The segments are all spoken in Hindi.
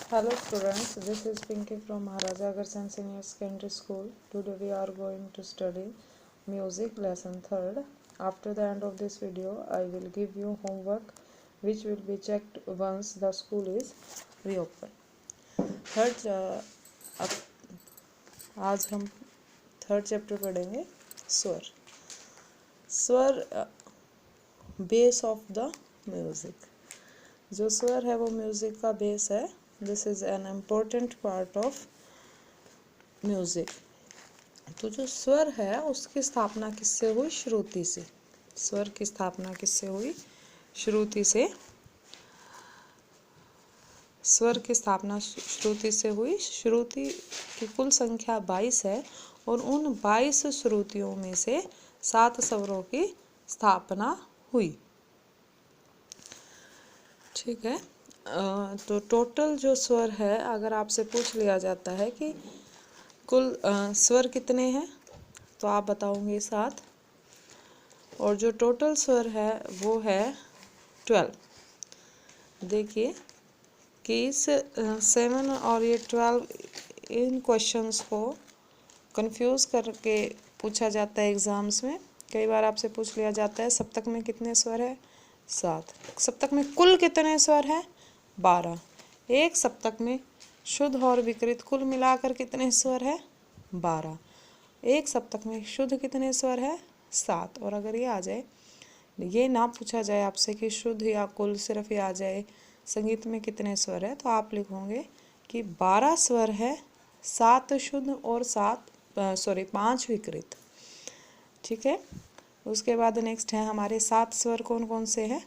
Hello students, this is Pinky from Maharaja Agharsen Senior Secondary School. Today we are going to study music lesson 3rd. After the end of this video, I will give you homework which will be checked once the school is reopened. आज हम थर्ड चैप्टर पढ़ेंगे स्वर। स्वर बेस ऑफ द म्यूजिक। जो स्वर है वो म्यूजिक का बेस है। This is an important part of music. तो जो स्वर है उसकी स्थापना किससे हुई? श्रुति से। स्वर की स्थापना किससे हुई? श्रुति से। स्वर की स्थापना श्रुति से हुई। श्रुति की कुल संख्या 22 है और उन 22 श्रुतियों में से 7 स्वरों की स्थापना हुई। ठीक है। तो टोटल जो स्वर है, अगर आपसे पूछ लिया जाता है कि कुल स्वर कितने हैं, तो आप बताओगे 7। और जो टोटल स्वर है वो है 12। देखिए कि इस 7 और ये 12 इन क्वेश्चंस को कंफ्यूज करके पूछा जाता है एग्ज़ाम्स में। कई बार आपसे पूछ लिया जाता है सप्तक में कितने स्वर है? 7। सप्तक में कुल कितने स्वर हैं? 12। एक सप्तक में शुद्ध और विकृत कुल मिलाकर कितने स्वर है? 12। एक सप्तक में शुद्ध कितने स्वर है? 7। और अगर ये आ जाए, ये ना पूछा जाए आपसे कि शुद्ध या कुल, सिर्फ ये आ जाए संगीत में कितने स्वर है, तो आप लिखोगे कि 12 स्वर है, 7 शुद्ध और 5 विकृत। ठीक है। उसके बाद नेक्स्ट है हमारे 7 स्वर कौन कौन से हैं?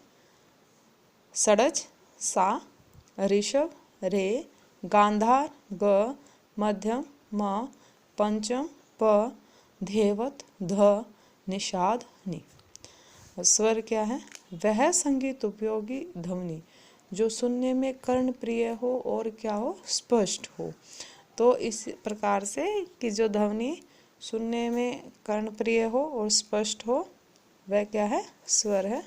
षडज सा, ऋषभ रे, गांधार ग, मध्यम म, पंचम प, धेवत ध, निषाद नि। स्वर क्या है? वह संगीत उपयोगी ध्वनि जो सुनने में कर्ण प्रिय हो और क्या हो? स्पष्ट हो। तो इस प्रकार से कि जो ध्वनि सुनने में कर्ण प्रिय हो और स्पष्ट हो, वह क्या है? स्वर है।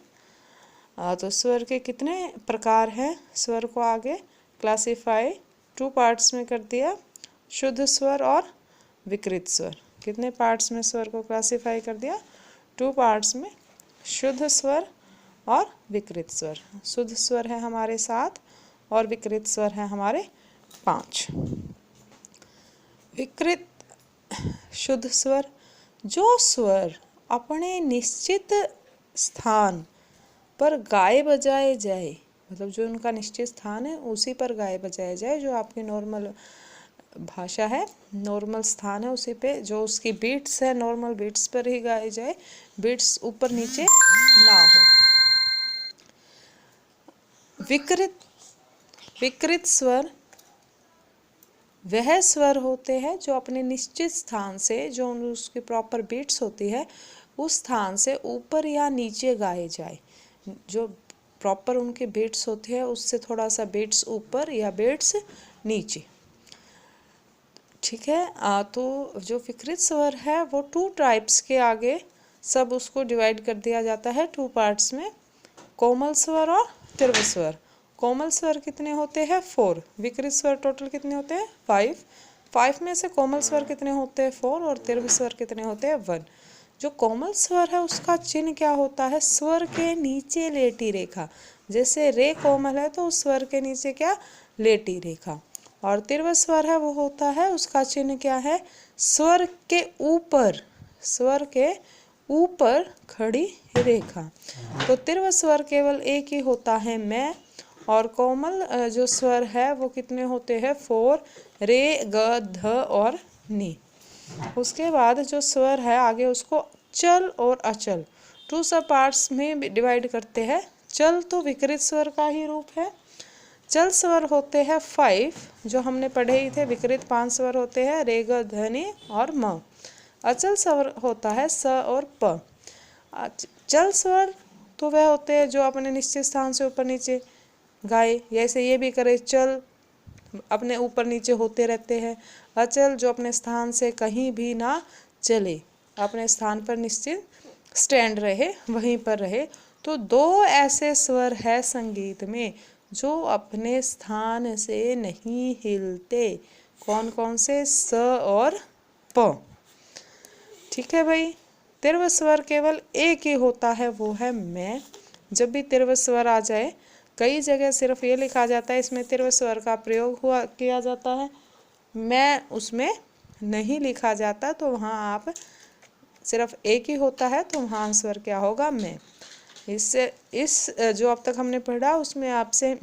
तो स्वर के कितने प्रकार हैं? स्वर को आगे क्लासिफाई 2 पार्ट्स में कर दिया, शुद्ध स्वर और विकृत स्वर। कितने पार्ट्स में स्वर को क्लासिफाई कर दिया? 2 पार्ट्स में, शुद्ध स्वर और विकृत स्वर। शुद्ध स्वर है हमारे 7 और विकृत स्वर है हमारे 5। विकृत शुद्ध स्वर, जो स्वर अपने निश्चित स्थान पर गाए बजाए जाए, मतलब जो उनका निश्चित स्थान है उसी पर गाए बजाए जाए, जो आपकी नॉर्मल भाषा है, नॉर्मल स्थान है, उसी पे जो उसकी बीट्स है, नॉर्मल बीट्स पर ही गाए जाए, बीट्स ऊपर नीचे ना हो। विकृत स्वर वह स्वर होते हैं जो अपने निश्चित स्थान से, जो उसकी प्रॉपर बीट्स होती है, उस स्थान से ऊपर या नीचे गाए जाए। जो प्रॉपर उनके बीट्स होते हैं उससे थोड़ा सा बीट्स ऊपर या बीट्स नीचे। ठीक है। तो जो विकृत स्वर है वो 2 टाइप्स के आगे सब उसको डिवाइड कर दिया जाता है 2 पार्ट्स में, कोमल स्वर और तीव्र स्वर। कोमल स्वर कितने होते हैं? 4। विकृत स्वर टोटल कितने होते हैं? 5। 5 में से कोमल स्वर कितने होते हैं? 4। और तीव्र स्वर कितने होते हैं? 1। जो कोमल स्वर है उसका चिन्ह क्या होता है? स्वर के नीचे लेटी रेखा। जैसे रे कोमल है तो उस स्वर के नीचे क्या? लेटी रेखा। और तीव्र स्वर है वो होता है, उसका चिन्ह क्या है? स्वर के ऊपर, स्वर के ऊपर खड़ी रेखा। तो तीव्र स्वर केवल एक ही होता है, मैं। और कोमल जो स्वर है वो कितने होते हैं? 4, रे ग ध और नी। उसके बाद जो स्वर है आगे उसको चल और अचल 2 सब पार्ट्स में डिवाइड करते हैं। चल तो विकृत स्वर का ही रूप है। चल स्वर होते हैं 5, जो हमने पढ़े ही थे। विकृत 5 स्वर होते हैं, रे ग ध नी और म। अचल स्वर होता है स और प। चल स्वर तो वह होते हैं जो अपने निश्चित स्थान से ऊपर नीचे गाए, जैसे ये भी करे चल, अपने ऊपर नीचे होते रहते हैं। अचल जो अपने स्थान से कहीं भी ना चले, अपने स्थान पर निश्चित स्टैंड रहे, वहीं पर रहे। तो दो ऐसे स्वर है संगीत में जो अपने स्थान से नहीं हिलते। कौन कौन से? स और प। ठीक है भाई। तीव्र स्वर केवल एक ही होता है, वो है मैं। जब भी तीव्र स्वर आ जाए, कई जगह सिर्फ ये लिखा जाता है इसमें तीव्र स्वर का प्रयोग किया जाता है, मैं उसमें नहीं लिखा जाता, तो वहाँ आप सिर्फ एक ही होता है, तो वहाँ आंसर क्या होगा? मैं। इससे जो अब तक हमने पढ़ा उसमें आपसे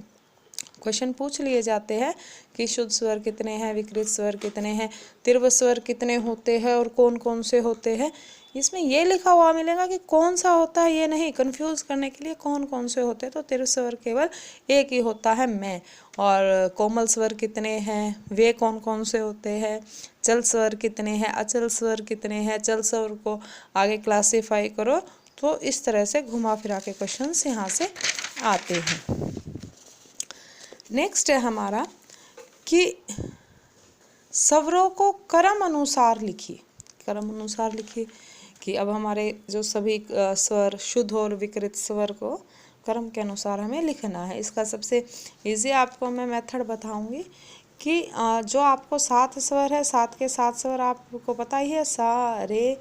क्वेश्चन पूछ लिए जाते हैं कि शुद्ध स्वर कितने हैं, विकृत स्वर कितने हैं, तीव्र स्वर कितने होते हैं और कौन कौन से होते हैं। इसमें ये लिखा हुआ मिलेगा कि कौन सा होता है, ये नहीं, कंफ्यूज करने के लिए कौन कौन से होते हैं। तो तीव्र स्वर केवल एक ही होता है, मैं। और कोमल स्वर कितने हैं, वे कौन कौन से होते हैं, चल स्वर कितने हैं, अचल स्वर कितने हैं, चल स्वर को आगे क्लासीफाई करो। तो इस तरह से घुमा फिरा के क्वेश्चन यहाँ से आते हैं। नेक्स्ट है हमारा कि स्वरों को क्रम अनुसार लिखिए। क्रम अनुसार लिखिए कि अब हमारे जो सभी स्वर शुद्ध और विकृत स्वर को क्रम के अनुसार हमें लिखना है। इसका सबसे इजी आपको मैं मेथड बताऊंगी कि जो आपको 7 स्वर है, 7 के 7 स्वर आपको पता ही है, सा रे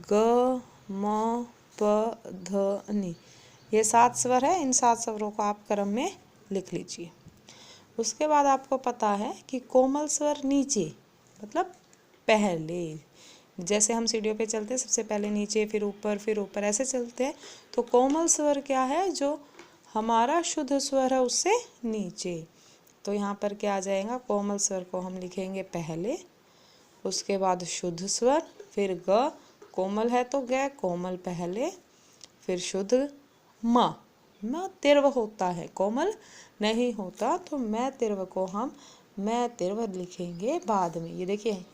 ग म प ध नि, ये 7 स्वर है। इन 7 स्वरों को आप क्रम में लिख लीजिए। उसके बाद आपको पता है कि कोमल स्वर नीचे मतलब पहले, जैसे हम सीढ़ियों पे चलते हैं सबसे पहले नीचे फिर ऊपर ऐसे चलते हैं। तो कोमल स्वर क्या है? जो हमारा शुद्ध स्वर है उससे नीचे। तो यहाँ पर क्या आ जाएगा? कोमल स्वर को हम लिखेंगे पहले, उसके बाद शुद्ध स्वर, फिर ग, कोमल है तो ग, कोमल पहले, फिर शुद्ध म तीव्र होता है, कोमल नहीं होता, तो मैं तीव्र को हम मैं तीव्र लिखेंगे बाद में। ये देखिए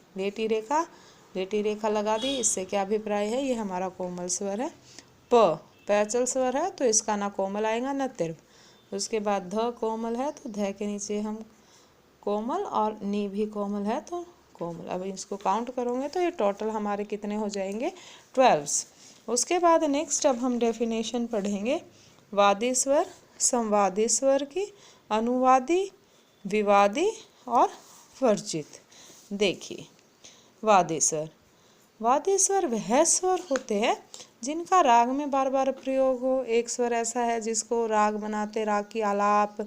लेटी रेखा लगा दी, इससे क्या अभिप्राय है? ये हमारा कोमल स्वर है। पैचल स्वर है तो इसका ना कोमल आएगा ना तीव्र। उसके बाद ध कोमल है तो ध के नीचे हम कोमल, और नी भी कोमल है तो कोमल। अब इसको काउंट करोगे तो ये टोटल हमारे कितने हो जाएंगे? 12। उसके बाद नेक्स्ट अब हम डेफिनेशन पढ़ेंगे वादी स्वर, संवादी स्वर की, अनुवादी, विवादी और वर्जित। देखिए वादी स्वर वह स्वर होते हैं जिनका राग में बार बार प्रयोग हो। एक स्वर ऐसा है जिसको राग बनाते, राग की आलाप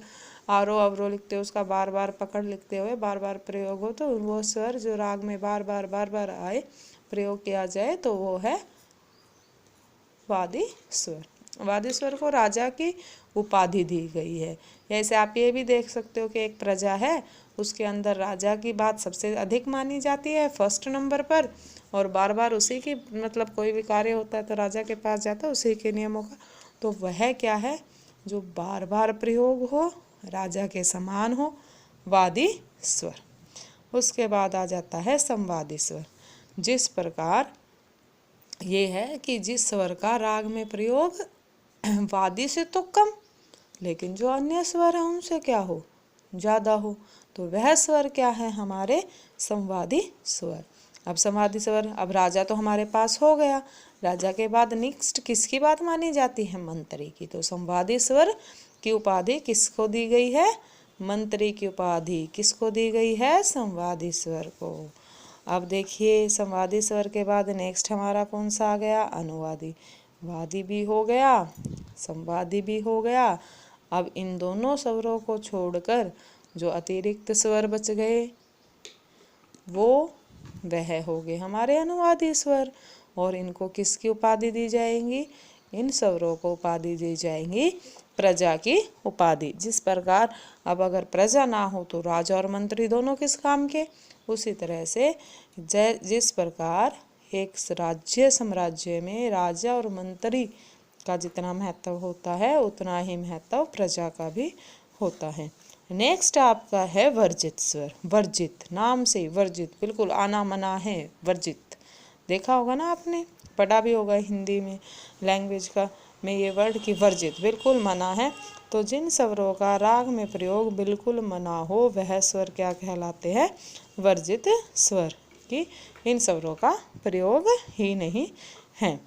आरोह अवरोह लिखते हो, उसका बार बार पकड़ लिखते हुए बार बार प्रयोग हो, तो वो स्वर जो राग में बार बार आए, प्रयोग किया जाए, तो वो है वादी स्वर। वादी स्वर को राजा की उपाधि दी गई है। जैसे आप ये भी देख सकते हो कि एक प्रजा है, उसके अंदर राजा की बात सबसे अधिक मानी जाती है, फर्स्ट नंबर पर, और बार बार उसी की मतलब कोई भी कार्य होता है तो राजा के पास जाता है उसी के नियमों का। तो वह क्या है? जो बार बार प्रयोग हो, राजा के समान हो, वादी स्वर। उसके बाद आ जाता है संवादी स्वर। जिस प्रकार ये है कि जिस स्वर का राग में प्रयोग वादी से तो कम, लेकिन जो अन्य स्वर है उनसे क्या हो? ज़्यादा हो, तो वह स्वर क्या है? हमारे संवादी स्वर। अब संवादी स्वर, अब राजा तो हमारे पास हो गया, राजा के बाद नेक्स्ट किसकी बात मानी जाती है? मंत्री की। तो संवादी स्वर की उपाधि किसको दी गई है? मंत्री की उपाधि किसको दी गई है? संवादी स्वर को। अब देखिए संवादी स्वर के बाद नेक्स्ट हमारा कौन सा आ गया? अनुवादी। वादी भी हो गया, संवादी भी हो गया। अब इन दोनों स्वरों को छोड़कर जो अतिरिक्त स्वर बच गए वो वह हो गए हमारे अनुवादी स्वर। और इनको किसकी उपाधि दी जाएंगी? इन स्वरों को उपाधि दी जाएंगी प्रजा की उपाधि। जिस प्रकार अब अगर प्रजा ना हो तो राजा और मंत्री दोनों किस काम के? उसी तरह से जिस प्रकार एक राज्य साम्राज्य में राजा और मंत्री का जितना महत्व होता है उतना ही महत्व प्रजा का भी होता है। नेक्स्ट आपका है वर्जित स्वर। वर्जित, नाम से वर्जित, बिल्कुल आना मना है वर्जित। देखा होगा ना आपने, पढ़ा भी होगा हिंदी में लैंग्वेज का में ये वर्ड कि वर्जित बिल्कुल मना है। तो जिन स्वरों का राग में प्रयोग बिल्कुल मना हो वह स्वर क्या कहलाते हैं? वर्जित स्वर। कि इन स्वरों का प्रयोग ही नहीं है।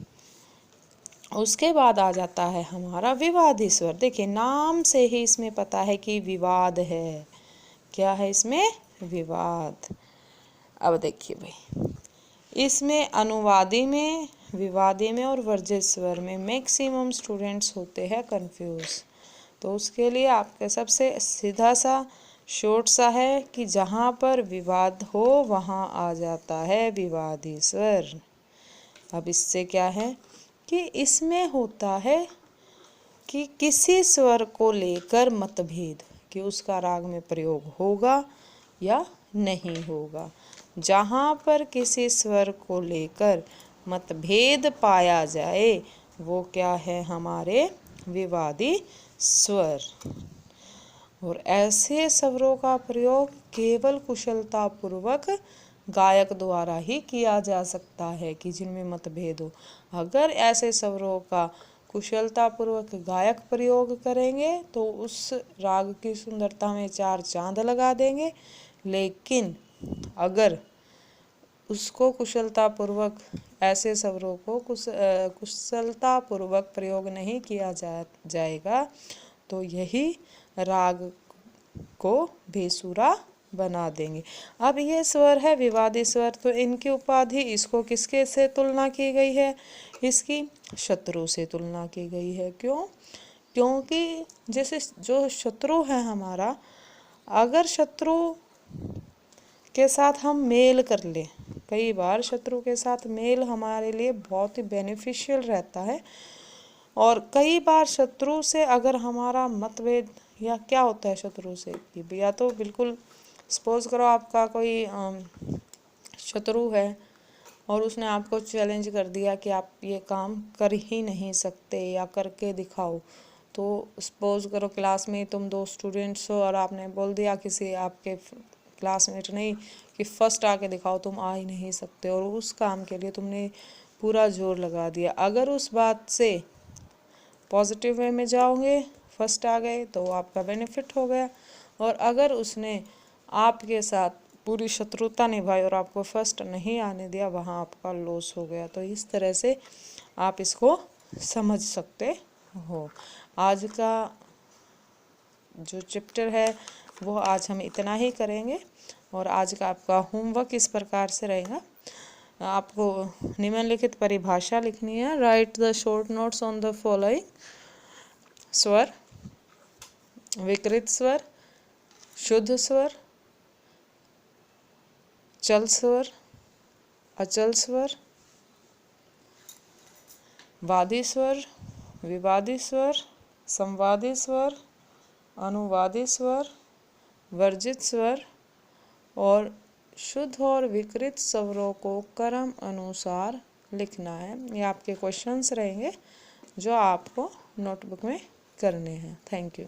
उसके बाद आ जाता है हमारा विवादी स्वर। देखिए नाम से ही इसमें पता है कि विवाद है। क्या है इसमें? विवाद। अब देखिए भाई, इसमें अनुवादी में, विवादी में और वर्जित स्वर में मैक्सिमम स्टूडेंट्स होते हैं कंफ्यूज। तो उसके लिए आपके सबसे सीधा सा शॉर्ट सा है कि जहाँ पर विवाद हो वहाँ आ जाता है विवादी स्वर। अब इससे क्या है कि इसमें होता है कि किसी स्वर को लेकर मतभेद, कि उसका राग में प्रयोग होगा या नहीं होगा। जहाँ पर किसी स्वर को लेकर मतभेद पाया जाए वो क्या है? हमारे विवादी स्वर। और ऐसे स्वरों का प्रयोग केवल कुशलतापूर्वक गायक द्वारा ही किया जा सकता है कि जिनमें मतभेद हो। अगर ऐसे स्वरों का कुशलतापूर्वक गायक प्रयोग करेंगे तो उस राग की सुंदरता में चार चांद लगा देंगे। लेकिन अगर उसको कुशलतापूर्वक, ऐसे स्वरों को कुशलतापूर्वक प्रयोग नहीं किया जाएगा तो यही राग को बेसुरा बना देंगे। अब ये स्वर है विवादी स्वर, तो इनकी उपाधि, इसको किसके से तुलना की गई है? इसकी शत्रु से तुलना की गई है। क्यों? क्योंकि जैसे जो शत्रु है हमारा, अगर शत्रु के साथ हम मेल कर लें, कई बार शत्रु के साथ मेल हमारे लिए बहुत ही बेनिफिशियल रहता है। और कई बार शत्रु से अगर हमारा मतभेद, या क्या होता है शत्रु से कि या तो बिल्कुल, सपोज करो आपका कोई शत्रु है और उसने आपको चैलेंज कर दिया कि आप ये काम कर ही नहीं सकते या करके दिखाओ। तो सपोज करो क्लास में तुम दो स्टूडेंट्स हो और आपने बोल दिया किसी आपके क्लासमेट नहीं कि फर्स्ट आके दिखाओ, तुम आ ही नहीं सकते, और उस काम के लिए तुमने पूरा जोर लगा दिया। अगर उस बात से पॉजिटिव वे में जाओगे, फर्स्ट आ गए तो आपका बेनिफिट हो गया। और अगर उसने आपके साथ पूरी शत्रुता निभाई और आपको फर्स्ट नहीं आने दिया, वहाँ आपका लॉस हो गया। तो इस तरह से आप इसको समझ सकते हो। आज का जो चैप्टर है वो आज हम इतना ही करेंगे। और आज का आपका होमवर्क इस प्रकार से रहेगा, आपको निम्नलिखित परिभाषा लिखनी है। Right the short notes on the following स्वर: विकृत स्वर, शुद्ध स्वर, चल स्वर, अचल स्वर, वादी स्वर, विवादी स्वर, संवादी स्वर, अनुवादी स्वर, वर्जित स्वर, और शुद्ध और विकृत स्वरों को क्रम अनुसार लिखना है। ये आपके क्वेश्चंस रहेंगे जो आपको नोटबुक में करने हैं। Thank you.